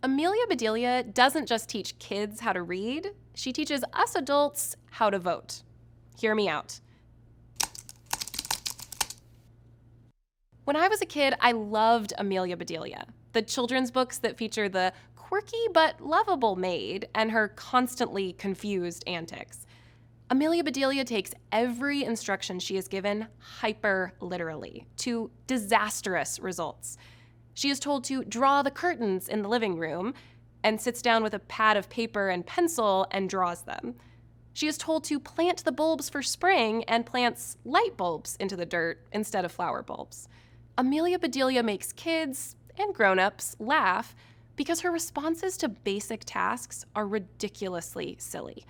Amelia Bedelia doesn't just teach kids how to read, she teaches us adults how to vote. Hear me out. When I was a kid, I loved Amelia Bedelia, the children's books that feature the quirky but lovable maid and her constantly confused antics. Amelia Bedelia takes every instruction she is given hyper-literally, to disastrous results. She is told to draw the curtains in the living room and sits down with a pad of paper and pencil and draws them. She is told to plant the bulbs for spring and plants light bulbs into the dirt instead of flower bulbs. Amelia Bedelia makes kids and grown-ups laugh because her responses to basic tasks are ridiculously silly.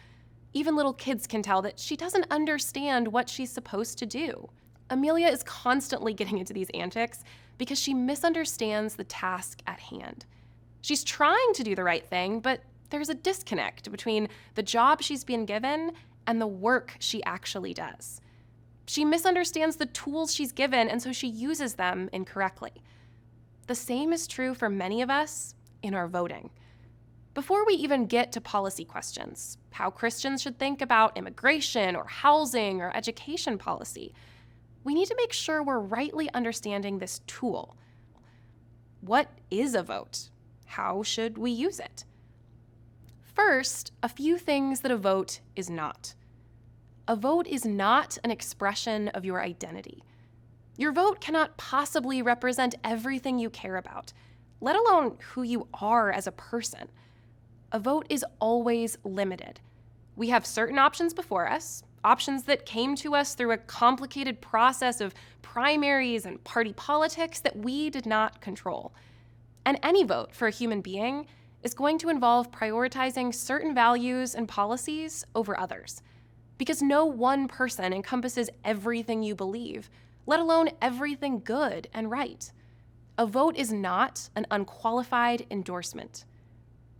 Even little kids can tell that she doesn't understand what she's supposed to do. Amelia is constantly getting into these antics because she misunderstands the task at hand. She's trying to do the right thing, but there's a disconnect between the job she's been given and the work she actually does. She misunderstands the tools she's given, and so she uses them incorrectly. The same is true for many of us in our voting. Before we even get to policy questions, how Christians should think about immigration or housing or education policy, we need to make sure we're rightly understanding this tool. What is a vote? How should we use it? First, a few things that a vote is not. A vote is not an expression of your identity. Your vote cannot possibly represent everything you care about, let alone who you are as a person. A vote is always limited. We have certain options before us, options that came to us through a complicated process of primaries and party politics that we did not control. And any vote for a human being is going to involve prioritizing certain values and policies over others. Because no one person encompasses everything you believe, let alone everything good and right. A vote is not an unqualified endorsement.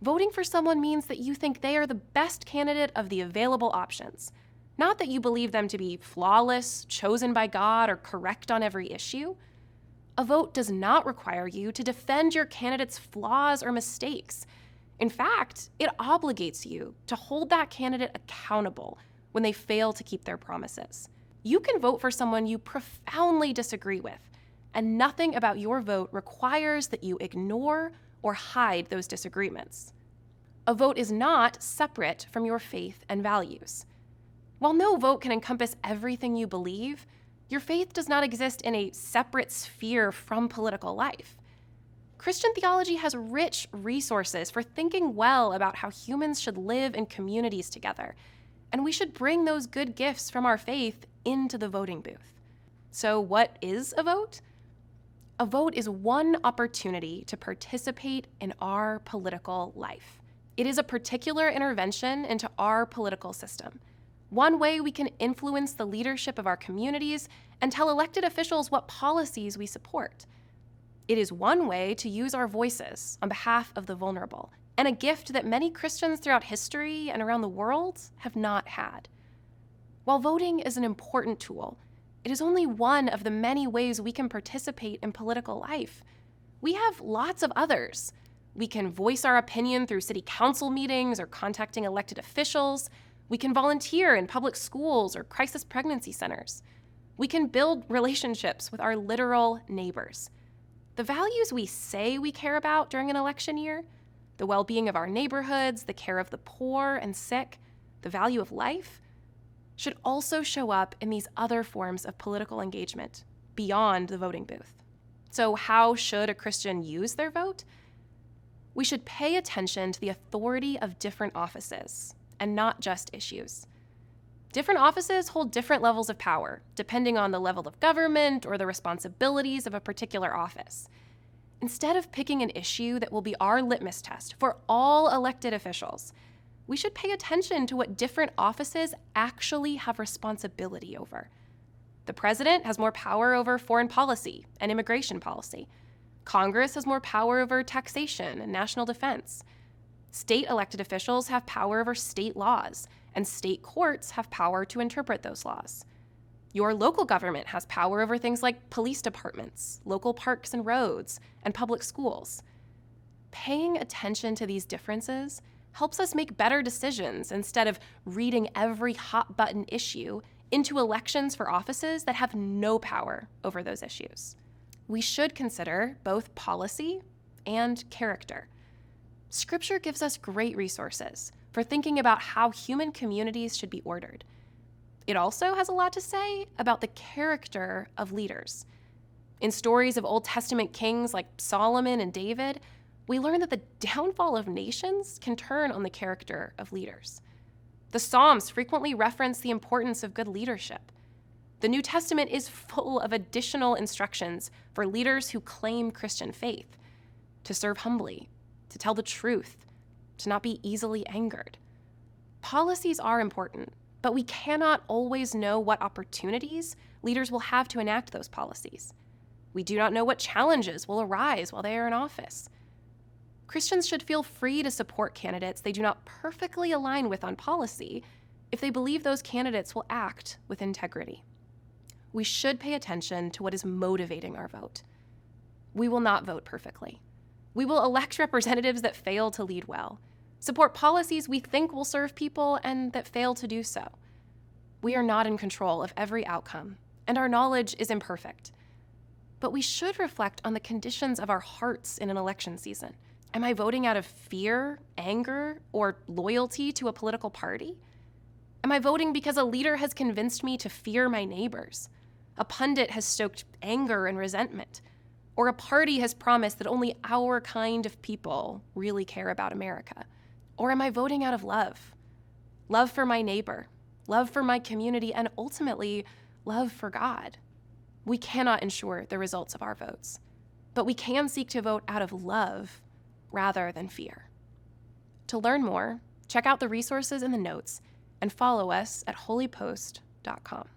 Voting for someone means that you think they are the best candidate of the available options, not that you believe them to be flawless, chosen by God, or correct on every issue. A vote does not require you to defend your candidate's flaws or mistakes. In fact, it obligates you to hold that candidate accountable when they fail to keep their promises. You can vote for someone you profoundly disagree with, and nothing about your vote requires that you ignore or hide those disagreements. A vote is not separate from your faith and values. While no vote can encompass everything you believe, your faith does not exist in a separate sphere from political life. Christian theology has rich resources for thinking well about how humans should live in communities together, and we should bring those good gifts from our faith into the voting booth. So what is a vote? A vote is one opportunity to participate in our political life. It is a particular intervention into our political system. One way we can influence the leadership of our communities and tell elected officials what policies we support. It is one way to use our voices on behalf of the vulnerable, and a gift that many Christians throughout history and around the world have not had. While voting is an important tool, it is only one of the many ways we can participate in political life. We have lots of others. We can voice our opinion through city council meetings or contacting elected officials. We can volunteer in public schools or crisis pregnancy centers. We can build relationships with our literal neighbors. The values we say we care about during an election year, the well-being of our neighborhoods, the care of the poor and sick, the value of life, should also show up in these other forms of political engagement beyond the voting booth. So how should a Christian use their vote? We should pay attention to the authority of different offices and not just issues. Different offices hold different levels of power, depending on the level of government or the responsibilities of a particular office. Instead of picking an issue that will be our litmus test for all elected officials, we should pay attention to what different offices actually have responsibility over. The president has more power over foreign policy and immigration policy. Congress has more power over taxation and national defense. State elected officials have power over state laws, and state courts have power to interpret those laws. Your local government has power over things like police departments, local parks and roads, and public schools. Paying attention to these differences helps us make better decisions instead of reading every hot-button issue into elections for offices that have no power over those issues. We should consider both policy and character. Scripture gives us great resources for thinking about how human communities should be ordered. It also has a lot to say about the character of leaders. In stories of Old Testament kings like Solomon and David, we learn that the downfall of nations can turn on the character of leaders. The Psalms frequently reference the importance of good leadership. The New Testament is full of additional instructions for leaders who claim Christian faith: to serve humbly, to tell the truth, to not be easily angered. Policies are important, but we cannot always know what opportunities leaders will have to enact those policies. We do not know what challenges will arise while they are in office. Christians should feel free to support candidates they do not perfectly align with on policy if they believe those candidates will act with integrity. We should pay attention to what is motivating our vote. We will not vote perfectly. We will elect representatives that fail to lead well, support policies we think will serve people and that fail to do so. We are not in control of every outcome, and our knowledge is imperfect. But we should reflect on the conditions of our hearts in an election season. Am I voting out of fear, anger, or loyalty to a political party? Am I voting because a leader has convinced me to fear my neighbors? A pundit has stoked anger and resentment? Or a party has promised that only our kind of people really care about America? Or am I voting out of love? Love for my neighbor, love for my community, and ultimately, love for God. We cannot ensure the results of our votes, but we can seek to vote out of love rather than fear. To learn more, check out the resources in the notes and follow us at holypost.com.